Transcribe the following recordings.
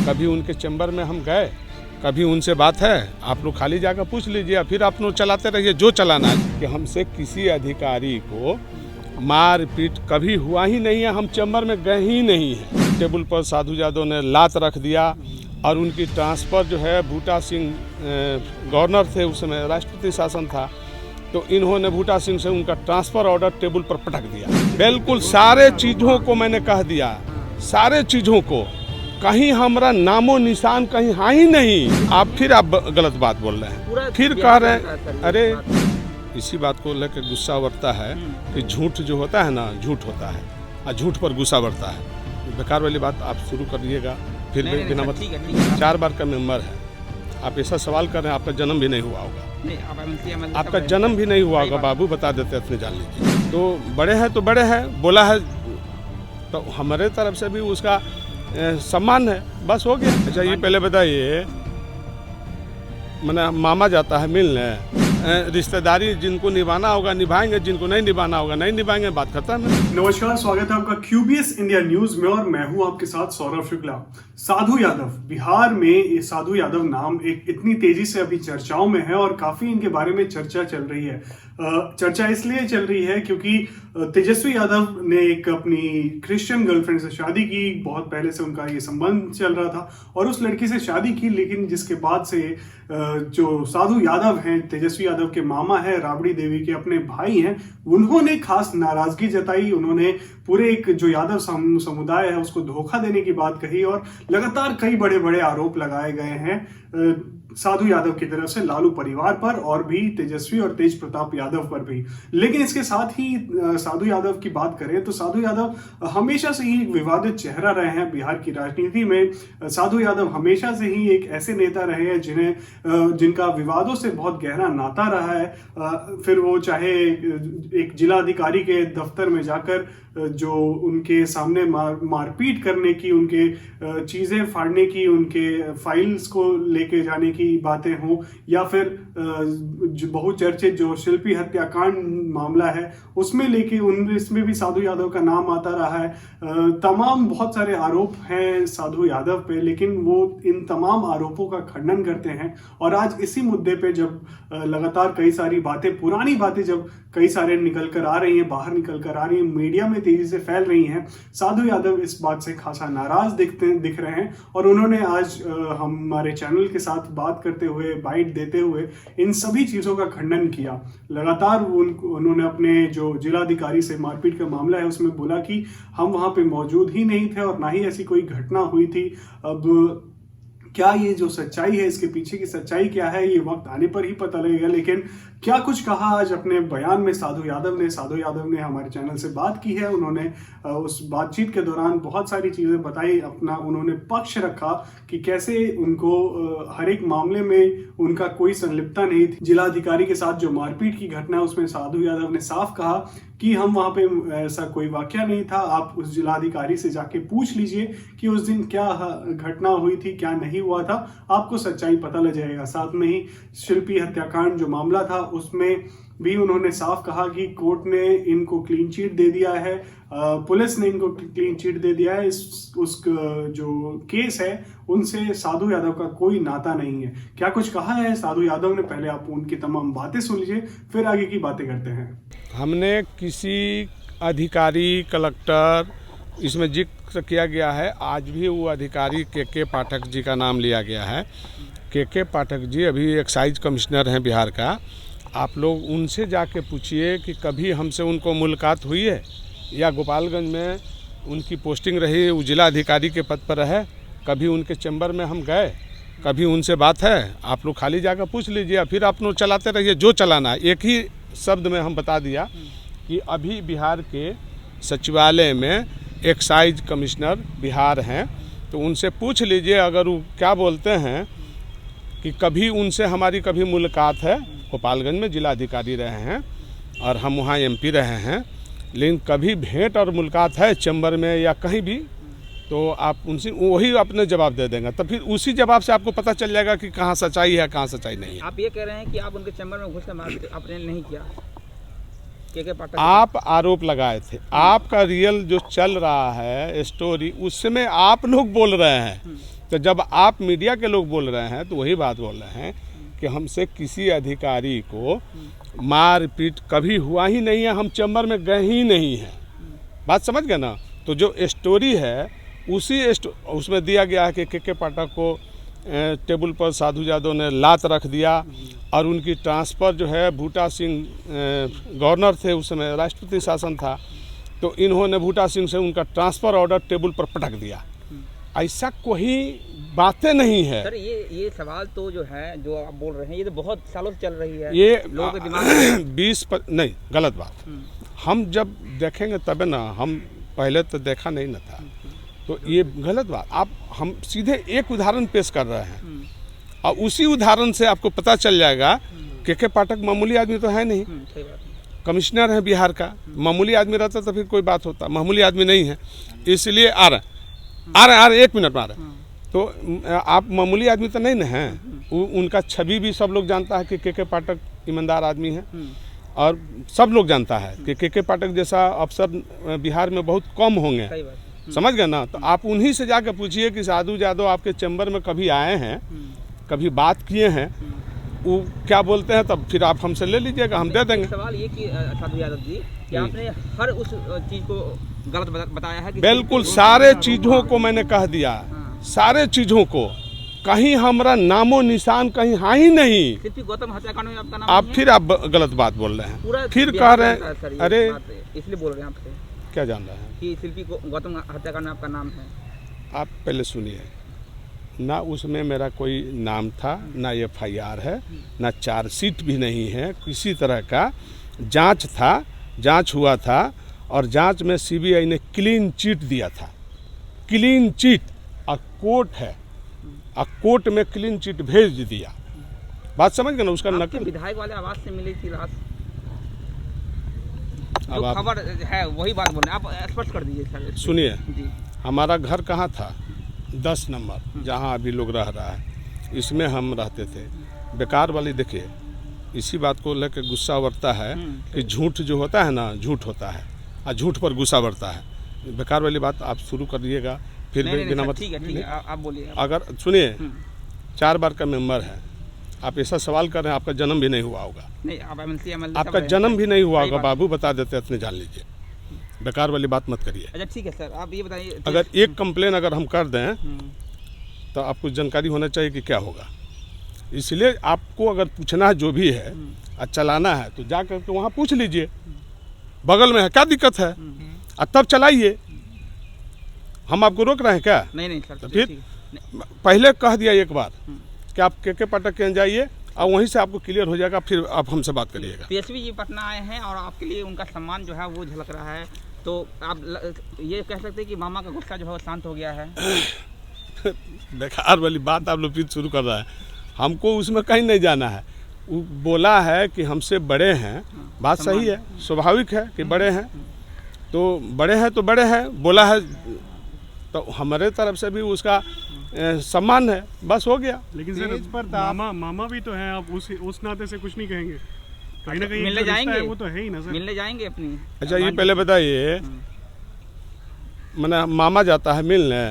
कभी उनके चैम्बर में हम गए, कभी उनसे बात है, आप लोग खाली जाकर पूछ लीजिए, फिर आप लोग चलाते रहिए जो चलाना है। कि हमसे किसी अधिकारी को मार पीट कभी हुआ ही नहीं है, हम चैम्बर में गए ही नहीं हैं। टेबल पर साधु यादव ने लात रख दिया और उनकी ट्रांसफ़र जो है, बूटा सिंह गवर्नर थे उस समय, राष्ट्रपति शासन था, तो इन्होंने बूटा सिंह से उनका ट्रांसफ़र ऑर्डर टेबल पर पटक दिया। बिल्कुल सारे चीज़ों को मैंने कह दिया, सारे चीज़ों को, कहीं हमारा नामो निशान कहीं है ही नहीं। आप फिर गलत बात बोल रहे हैं, फिर कह रहे हैं। अरे इसी बात को लेकर गुस्सा बढ़ता है कि झूठ जो होता है ना, झूठ होता है और झूठ पर गुस्सा बढ़ता है। बेकार वाली बात आप शुरू कर दिएगा, फिर भी बिना मतलब 4 बार का मेंबर है, आप ऐसा सवाल कर रहे हैं। आपका जन्म भी नहीं हुआ होगा, आपका जन्म भी नहीं हुआ होगा बाबू, बता देते अपने जान लीजिए। तो बड़े हैं तो बड़े हैं, बोला है तो हमारे तरफ से भी उसका सम्मान है, बस हो गया। अच्छा ये पहले बताइए, मैंने मामा जाता है मिलने, रिश्तेदारी जिनको निभाना होगा निभाएंगे, जिनको नहीं निभाना होगा नहीं निभाएंगे, बात खत्म है। नमस्कार, स्वागत है आपका QBS इंडिया न्यूज में और मैं हूं आपके साथ सौरभ शुक्ला। साधु यादव, बिहार में ये साधु यादव नाम एक इतनी तेजी से अभी चर्चाओं में है और काफी इनके बारे में चर्चा चल रही है। चर्चा इसलिए चल रही है क्योंकि तेजस्वी यादव ने एक अपनी क्रिश्चियन गर्लफ्रेंड से शादी की, बहुत पहले से उनका ये संबंध चल रहा था और उस लड़की से शादी की, लेकिन जिसके बाद से जो साधु यादव हैं, तेजस्वी यादव के मामा है, राबड़ी देवी के अपने भाई हैं, उन्होंने खास नाराजगी जताई। उन्होंने पूरे एक जो यादव समुदाय है उसको धोखा देने की बात कही और लगातार कई बड़े बड़े आरोप लगाए गए हैं साधु यादव की तरफ से लालू परिवार पर और भी तेजस्वी और तेज प्रताप यादव पर भी। लेकिन इसके साथ ही साधु यादव की बात करें तो साधु यादव हमेशा से ही एक विवादित चेहरा रहे हैं बिहार की राजनीति में। साधु यादव हमेशा से ही एक ऐसे नेता रहे हैं जिनका विवादों से बहुत गहरा नाता रहा है। फिर वो चाहे एक जिलाधिकारी के दफ्तर में जाकर जो उनके सामने मारपीट करने की, उनके चीजें फाड़ने की, उनके फाइल्स को लेके जाने की बातें हों, या फिर जो बहुचर्चित जो शिल्पी हत्याकांड मामला है उसमें लेके इसमें भी साधु यादव का नाम आता रहा है। तमाम बहुत सारे आरोप हैं साधु यादव पे, लेकिन वो इन तमाम आरोपों का खंडन करते हैं। और आज इसी मुद्दे पे जब लगातार कई सारी बातें, पुरानी बातें जब कई सारे निकल कर आ रही हैं, बाहर निकल कर आ रही हैं, मीडिया में तेजी से फैल रही हैं, साधु यादव इस बात से खासा नाराज दिख रहे हैं। और उन्होंने आज हमारे चैनल के साथ बात करते हुए, बाइट देते हुए इन सभी चीजों का खंडन किया। लगातार उन्होंने अपने जो जिलाधिकारी से मारपीट का मामला है उसमें बोला कि हम वहां पे मौजूद ही नहीं थे और ना ही ऐसी कोई घटना हुई थी। अब क्या ये जो सच्चाई है, इसके पीछे की सच्चाई क्या है, ये वक्त आने पर ही पता लगेगा। लेकिन क्या कुछ कहा आज अपने बयान में साधु यादव ने हमारे चैनल से बात की है। उन्होंने उस बातचीत के दौरान बहुत सारी चीजें बताई, अपना उन्होंने पक्ष रखा कि कैसे उनको हर एक मामले में उनका कोई संलिप्तता नहीं थी। जिलाधिकारी के साथ जो मारपीट की घटना है उसमें साधु यादव ने साफ कहा कि हम वहां पे ऐसा कोई वाकया नहीं था, आप उस जिलाधिकारी से जाके पूछ लीजिए कि उस दिन क्या घटना हुई थी, क्या नहीं हुआ था, आपको सच्चाई पता लग जाएगा। साथ में ही शिल्पी हत्याकांड जो मामला था उसमें भी उन्होंने साफ कहा कि कोर्ट ने इनको क्लीन चिट दे दिया है, पुलिस ने इनको क्लीन चिट दे दिया है। उस जो केस है उनसे साधु यादव का कोई नाता नहीं है। क्या कुछ कहा है साधु यादव ने, पहले आप उनकी तमाम बातें सुन लीजिए, फिर आगे की बातें करते हैं। हमने किसी अधिकारी, कलेक्टर, इसमें जिक्र किया गया है, आज भी वो अधिकारी के पाठक जी का नाम लिया गया है। के पाठक जी अभी एक्साइज कमिश्नर हैं बिहार का। आप लोग उनसे जाके पूछिए कि कभी हमसे उनको मुलाकात हुई है, या गोपालगंज में उनकी पोस्टिंग रही, वो जिला अधिकारी के पद पर है, कभी उनके चैम्बर में हम गए, कभी उनसे बात है, आप लोग खाली जाकर पूछ लीजिए, फिर आप लोग चलाते रहिए जो चलाना है। एक ही शब्द में हम बता दिया कि अभी बिहार के सचिवालय में एक्साइज कमिश्नर बिहार हैं, तो उनसे पूछ लीजिए अगर वो क्या बोलते हैं कि कभी उनसे हमारी कभी मुलाकात है। गोपालगंज में जिला अधिकारी रहे हैं और हम वहाँ MP रहे हैं, लेकिन कभी भेंट और मुलाकात है चैम्बर में या कहीं भी, तो आप उनसे वही अपने जवाब दे देंगे। तो फिर उसी जवाब से आपको पता चल जाएगा कि कहाँ सच्चाई है, कहाँ सच्चाई नहीं है। आप ये कह रहे हैं कि आप उनके चैम्बर में घुस कर आपने नहीं किया, आप आरोप लगाए थे। आपका रियल जो चल रहा है स्टोरी, उसमें आप लोग बोल रहे हैं तो जब आप मीडिया के लोग बोल रहे हैं तो वही बात बोल रहे हैं कि हमसे किसी अधिकारी को मारपीट कभी हुआ ही नहीं है, हम चैम्बर में गए ही नहीं हैं। बात समझ गए ना। तो जो स्टोरी है उसमें दिया गया है कि के पाठक को टेबल पर साधु यादव ने लात रख दिया और उनकी ट्रांसफ़र जो है बूटा सिंह गवर्नर थे उस समय, राष्ट्रपति शासन था, तो इन्होंने बूटा सिंह से उनका ट्रांसफ़र ऑर्डर टेबल पर पटक दिया। ऐसा कोई बातें नहीं है सर। ये सवाल तो जो है जो आप बोल रहे हैं ये तो बहुत सालों से चल रही है, ये लोगों के दिमाग में 20 नहीं गलत बात। हम जब देखेंगे तब ना, हम पहले तो देखा नहीं ना था, तो ये गलत बात। आप हम सीधे एक उदाहरण पेश कर रहे हैं और उसी उदाहरण से आपको पता चल जाएगा के पाठक मामूली आदमी तो है नहीं, सही बात है। कमिश्नर है बिहार का, मामूली आदमी रहता तो फिर कोई बात होता, मामूली आदमी नहीं है, इसलिए आ रहे 1 मिनट में आ रहे। तो आप मामूली आदमी तो नहीं ना हैं, उनका छवि भी सब लोग जानता है कि के पाठक ईमानदार आदमी है और सब लोग जानता है कि के पाठक जैसा अफसर बिहार में बहुत कम होंगे, समझ गए ना। तो आप उन्हीं से जाकर पूछिए कि साधु यादव आपके चैम्बर में कभी आए हैं, कभी बात किए हैं, वो क्या बोलते हैं, तब फिर आप हमसे ले लीजिएगा, हम दे देंगे। सवाल ये कि साधु यादव जी कि आपने हर उस चीज़ को गलत बताया है कि बिल्कुल सारे चीज़ों को मैंने कह दिया, सारे चीज़ों को, कहीं हमारा नामो निशान कहीं हाँ ही नहीं। सिर्फ गौतम हत्याकांड में आपका नाम आप फिर आप गलत बात बोल रहे हैं, फिर कह रहे हैं अरे इसलिए बोल रहे हैं आपसे। क्या जान रहे हैं कि शिल्पी गौतम हत्याकांड में आपका नाम है? आप पहले सुनिए ना, उसमें मेरा कोई नाम था ना, FIR है ना, चार्जशीट भी नहीं है, किसी तरह का जांच था, जांच हुआ था और जांच में CBI ने क्लीन चिट दिया था, क्लीन चिट, और कोर्ट है और कोर्ट में क्लीन चिट भेज दिया। बात समझ गए ना। उसका नकल विधायक वाले आवाज से मिली थी लाश, अब जो खबर है वही बात बोल रहे हैं, आप स्पष्ट कर दीजिए सर। सुनिए, जी हमारा घर कहाँ था? 10 नंबर, जहाँ अभी लोग रह रहा है, इसमें हम रहते थे। बेकार वाली देखिए, इसी बात को लेकर गुस्सा बढ़ता है कि झूठ जो होता है ना, झूठ होता है और झूठ पर गुस्सा बढ़ता है। बेकार वाली बात आप शुरू कर दिएगा, फिर बिना मत। ठीक है आप बोलिए। अगर सुनिए, 4 बार का मेंबर है, आप ऐसा सवाल कर रहे हैं, आपका जन्म भी नहीं हुआ होगा। नहीं, आप MLC आपका जन्म भी नहीं हुआ होगा, बाबू बता देते, इतने जान लीजिए। बेकार वाली बात मत करिए। अच्छा ठीक है सर, आप ये बताइए, अगर एक कंप्लेन अगर हम कर दें तो आपको जानकारी होना चाहिए कि क्या होगा। इसलिए आपको अगर पूछना है जो भी है और चलाना है तो जा करके वहाँ पूछ लीजिए, बगल में है, क्या दिक्कत है, और तब चलाइए। हम आपको रोक रहे हैं क्या? नहीं सर। तो फिर पहले कह दिया एक बार कि आप के पाठक के जाइए और वहीं से आपको क्लियर हो जाएगा, फिर आप हमसे बात करिएगा। PSP जी पटना आए हैं और आपके लिए उनका सम्मान जो है वो झलक रहा है, तो आप ये कह सकते हैं कि मामा का गुस्सा जो है वो शांत हो गया है? बेकार वाली बात आप लोग फिर शुरू कर रहा है, हमको उसमें कहीं नहीं जाना है। वो बोला है कि हमसे बड़े हैं, बात सही है, स्वाभाविक है कि बड़े हैं, तो बड़े हैं तो बड़े हैं, बोला है तो हमारे तरफ से भी उसका सम्मान है, बस हो गया। लेकिन सर मामा भी तो हैं, आप उस नाते से कुछ नहीं कहेंगे? कहीं ना कहीं मिलने जाएंगे, वो तो है ही ना सर। मिलने जाएंगे अपनी। अच्छा ये पहले बताइए, मैंने मामा जाता है मिलने?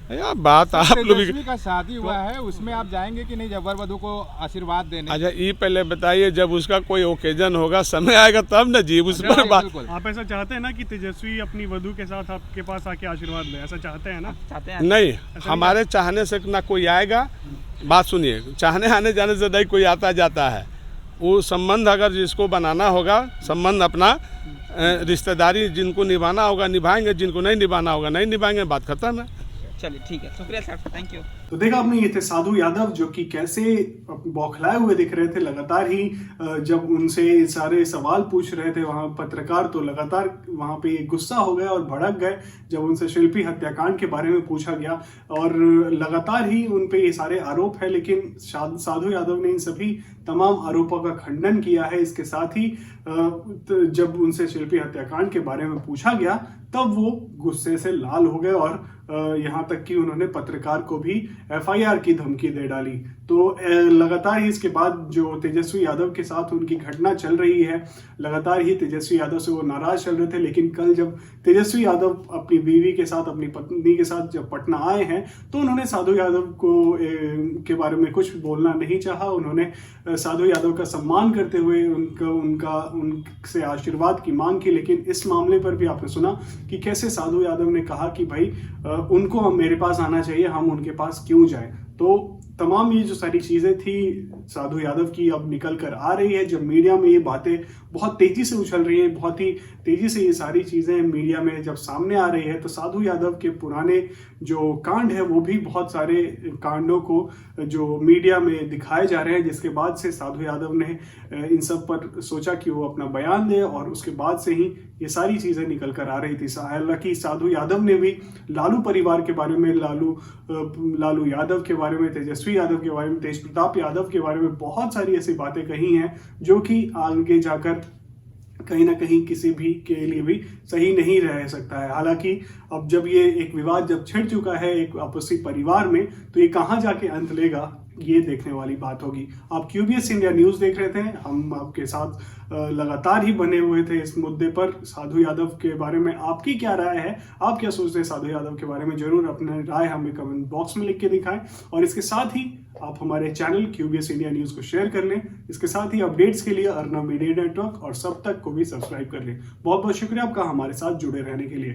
यार बात आप लोग का शादी हुआ है, उसमें आप जाएंगे कि नहीं, जब वर वधू को आशीर्वाद देने? अच्छा ये पहले बताइए, जब उसका कोई ओकेजन होगा, समय आएगा तब ना जी, उस पर बात। आप ऐसा चाहते हैं ना कि तेजस्वी अपनी वधू के साथ आपके पास आके आशीर्वाद ले, ऐसा चाहते हैं ना? चाहते हैं नहीं, हमारे चाहने से ना कोई आएगा। बात सुनिए, चाहने आने जाने से नहीं कोई आता जाता है। वो संबंध अगर जिसको बनाना होगा, संबंध अपना रिश्तेदारी जिनको निभाना होगा निभाएंगे, जिनको नहीं निभाना होगा नहीं निभाएंगे, बात खत्म है। चलिए ठीक है, शुक्रिया सर, थैंक यू। तो देखा आपने, ये थे साधु यादव जो कि कैसे बौखलाए हुए दिख रहे थे। लगातार ही जब उनसे सारे सवाल पूछ रहे थे वहां पत्रकार, तो लगातार वहां पे गुस्सा हो गए और भड़क गए जब उनसे शिल्पी हत्याकांड के बारे में पूछा गया। और लगातार ही उन पे ये सारे आरोप है, लेकिन साधु यादव ने इन सभी तमाम आरोपों का खंडन किया है। इसके साथ ही जब उनसे शिल्पी हत्याकांड के बारे में पूछा गया तब वो गुस्से से लाल हो गए और यहाँ तक कि उन्होंने पत्रकार को भी FIR की धमकी दे डाली। तो लगातार ही इसके बाद जो तेजस्वी यादव के साथ उनकी घटना चल रही है, लगातार ही तेजस्वी यादव से वो नाराज चल रहे थे। लेकिन कल जब तेजस्वी यादव अपनी बीवी के साथ, अपनी पत्नी के साथ जब पटना आए हैं तो उन्होंने साधु यादव को के बारे में कुछ बोलना नहीं चाहा। उन्होंने साधु यादव का सम्मान करते हुए उनसे आशीर्वाद की मांग की। लेकिन इस मामले पर भी आपने सुना कि कैसे साधु यादव ने कहा कि भाई उनको मेरे पास आना चाहिए, हम उनके पास क्यों जाएं। तो तमाम ये जो सारी चीज़ें थी साधु यादव की अब निकल कर आ रही है। जब मीडिया में ये बातें बहुत तेज़ी से उछल रही हैं, बहुत ही तेज़ी से ये सारी चीज़ें मीडिया में जब सामने आ रही है, तो साधु यादव के पुराने जो कांड है वो भी बहुत सारे कांडों को जो मीडिया में दिखाए जा रहे हैं, जिसके बाद से साधु यादव ने इन सब पर सोचा कि वो अपना बयान दे और उसके बाद से ही ये सारी चीज़ें निकल कर आ रही थी। हालांकि साधु यादव ने भी लालू परिवार के बारे में, लालू यादव के बारे में, तेजस्वी यादव के बारे में, तेज प्रताप यादव के बारे में बहुत सारी ऐसी बातें कही हैं जो कि आगे जाकर कहीं ना कहीं किसी भी के लिए भी सही नहीं रह सकता है। हालांकि अब जब ये एक विवाद जब छिड़ चुका है एक आपसी परिवार में, तो ये कहाँ जाके अंत लेगा ये देखने वाली बात होगी। आप QBS इंडिया न्यूज़ देख रहे थे, हम आपके साथ लगातार ही बने हुए थे इस मुद्दे पर। साधु यादव के बारे में आपकी क्या राय है, आप क्या सोचते हैं साधु यादव के बारे में, जरूर अपनी राय हमें कमेंट बॉक्स में लिख के दिखाएं। और इसके साथ ही आप हमारे चैनल QBS इंडिया न्यूज़ को शेयर कर लें। इसके साथ ही अपडेट्स के लिए अर्नब मीडिया नेटवर्क और सब तक को भी सब्सक्राइब कर लें। बहुत बहुत शुक्रिया आपका हमारे साथ जुड़े रहने के लिए।